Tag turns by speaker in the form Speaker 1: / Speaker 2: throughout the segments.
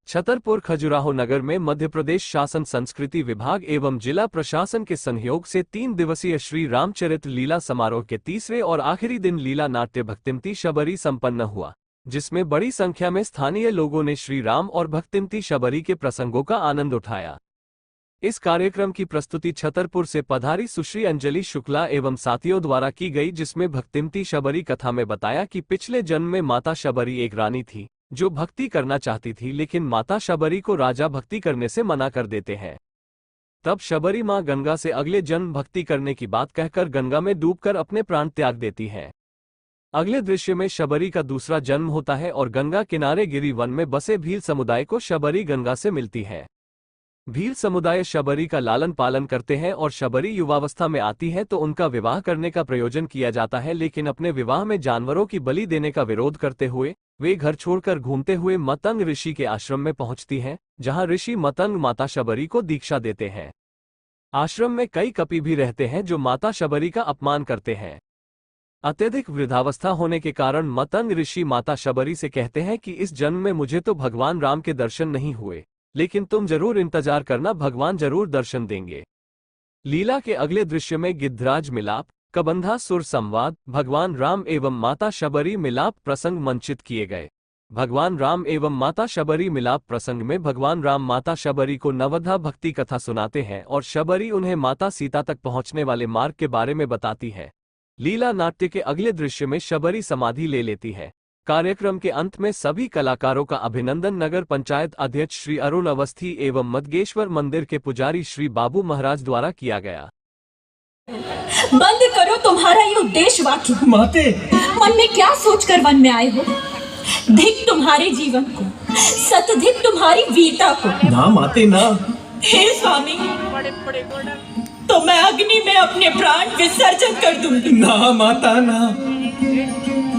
Speaker 1: छतरपुर खजुराहो नगर में मध्य प्रदेश शासन संस्कृति विभाग एवं जिला प्रशासन के सहयोग से 3 दिवसीय श्री रामचरित लीला समारोह के तीसरे और आखिरी दिन लीला नाट्य भक्तिमती शबरी संपन्न हुआ, जिसमें बड़ी संख्या में स्थानीय लोगों ने श्री राम और भक्तिमती शबरी के प्रसंगों का आनंद उठाया। इस कार्यक्रम की प्रस्तुति छतरपुर से पधारी सुश्री अंजलि शुक्ला एवं साथियों द्वारा की गई, जिसमें भक्तिमती शबरी कथा में बताया कि पिछले जन्म में माता शबरी एक रानी थी जो भक्ति करना चाहती थी, लेकिन माता शबरी को राजा भक्ति करने से मना कर देते हैं। तब शबरी मां गंगा से अगले जन्म भक्ति करने की बात कहकर गंगा में डूबकर अपने प्राण त्याग देती हैं। अगले दृश्य में शबरी का दूसरा जन्म होता है और गंगा किनारे गिरी वन में बसे भील समुदाय को शबरी गंगा से मिलती है। भील समुदाय शबरी का लालन पालन करते हैं और शबरी युवावस्था में आती है तो उनका विवाह करने का प्रयोजन किया जाता है, लेकिन अपने विवाह में जानवरों की बलि देने का विरोध करते हुए वे घर छोड़कर घूमते हुए मतंग ऋषि के आश्रम में पहुंचती हैं, जहां ऋषि मतंग माता शबरी को दीक्षा देते हैं। आश्रम में कई कपि भी रहते हैं जो माता शबरी का अपमान करते हैं। अत्यधिक वृद्धावस्था होने के कारण मतंग ऋषि माता शबरी से कहते हैं कि इस जन्म में मुझे तो भगवान राम के दर्शन नहीं हुए, लेकिन तुम जरूर इंतजार करना, भगवान जरूर दर्शन देंगे। लीला के अगले दृश्य में गिद्धराज मिलाप, कबंधा सुर संवाद, भगवान राम एवं माता शबरी मिलाप प्रसंग मंचित किए गए। भगवान राम एवं माता शबरी मिलाप प्रसंग में भगवान राम माता शबरी को नवधा भक्ति कथा सुनाते हैं और शबरी उन्हें माता सीता तक पहुंचने वाले मार्ग के बारे में बताती है। लीला नाट्य के अगले दृश्य में शबरी समाधि ले लेती है। कार्यक्रम के अंत में सभी कलाकारों का अभिनंदन नगर पंचायत अध्यक्ष श्री अरुण अवस्थी एवं मदगेश्वर मंदिर के पुजारी श्री बाबू महाराज द्वारा किया गया।
Speaker 2: बंद करो तुम्हारा ये उद्देश्य वाक्य।
Speaker 3: माते,
Speaker 2: मन में क्या सोचकर वन में आए हो? धिक तुम्हारे जीवन को, सतधिक तुम्हारी वीरता को।
Speaker 3: ना माते ना।
Speaker 2: हे स्वामी, तो मैं अग्नि में अपने प्राण विसर्जन कर दूंगी।
Speaker 3: ना माता ना,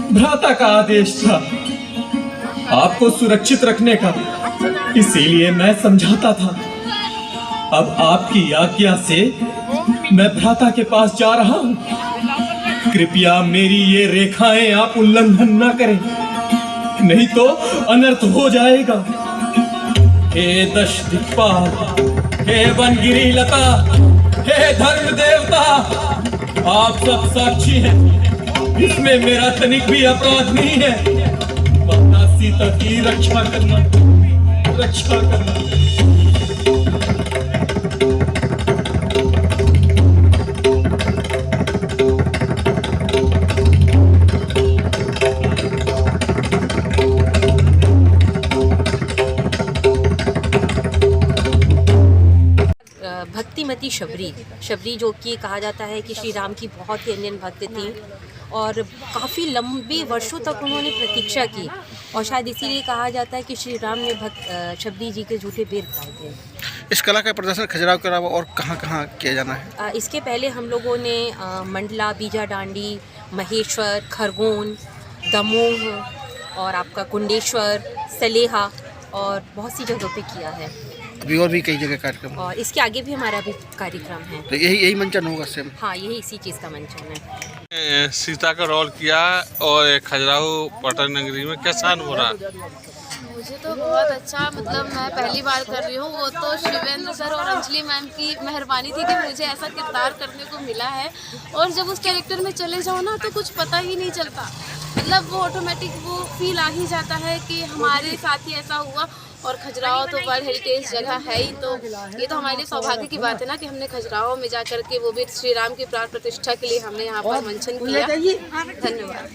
Speaker 3: भ्राता का आदेश था आपको सुरक्षित रखने का, इसीलिए मैं समझाता था। अब आपकी आज्ञा से मैं भ्राता के पास जा रहा हूँ। कृपया मेरी ये रेखाएं आप उल्लंघन न करें, नहीं तो अनर्थ हो जाएगा। हे दश दिक्पाल, हे वनगिरी लता, हे धर्म देवता, आप सब साक्षी हैं, इसमें मेरा तनिक भी अपराध नहीं है। माता सीता की रक्षा करना, रक्षा करना।
Speaker 4: भक्तिमती शबरी जो कि कहा जाता है कि श्री राम की बहुत ही अनन्य भक्त थी और काफ़ी लंबे वर्षों तक उन्होंने प्रतीक्षा की और शायद इसीलिए कहा जाता है कि श्री राम ने शबरी जी के झूठे बेर खाए थे।
Speaker 5: इस कला का प्रदर्शन खजुराहो के अलावा और कहाँ किया जाना है?
Speaker 4: इसके पहले हम लोगों ने मंडला, बीजा डांडी, महेश्वर, खरगोन, दमोह और आपका कुंडेश्वर, सलेहा और बहुत सी जगहों पे किया है।
Speaker 5: अभी और भी कई जगह कार्यक्रम
Speaker 4: और इसके आगे भी हमारा भी कार्यक्रम है।
Speaker 5: तो यही मंचन होगा सेम?
Speaker 4: हाँ, यही इसी चीज़ का मंचन है।
Speaker 6: सीता का रोल किया और खजुराहो पटन नगरी में कैसा अनुभव रहा?
Speaker 7: मुझे तो बहुत अच्छा, मतलब मैं पहली बार कर रही हूँ। वो तो शिवेंद्र सर और अंजलि मैम की मेहरबानी थी कि मुझे ऐसा किरदार करने को मिला है और जब उस कैरेक्टर में चले जाओ ना तो कुछ पता ही नहीं चलता, मतलब वो ऑटोमेटिक वो फील आ ही जाता है कि हमारे साथ ही ऐसा हुआ। और खजुराहो तो वर्ल्ड हेरिटेज जगह है ही, तो ये तो हमारे लिए सौभाग्य की बात है ना कि हमने खजुराहो में जा कर के वो भी श्री राम की प्राण प्रतिष्ठा के लिए हमने यहाँ पर मंचन किया। धन्यवाद।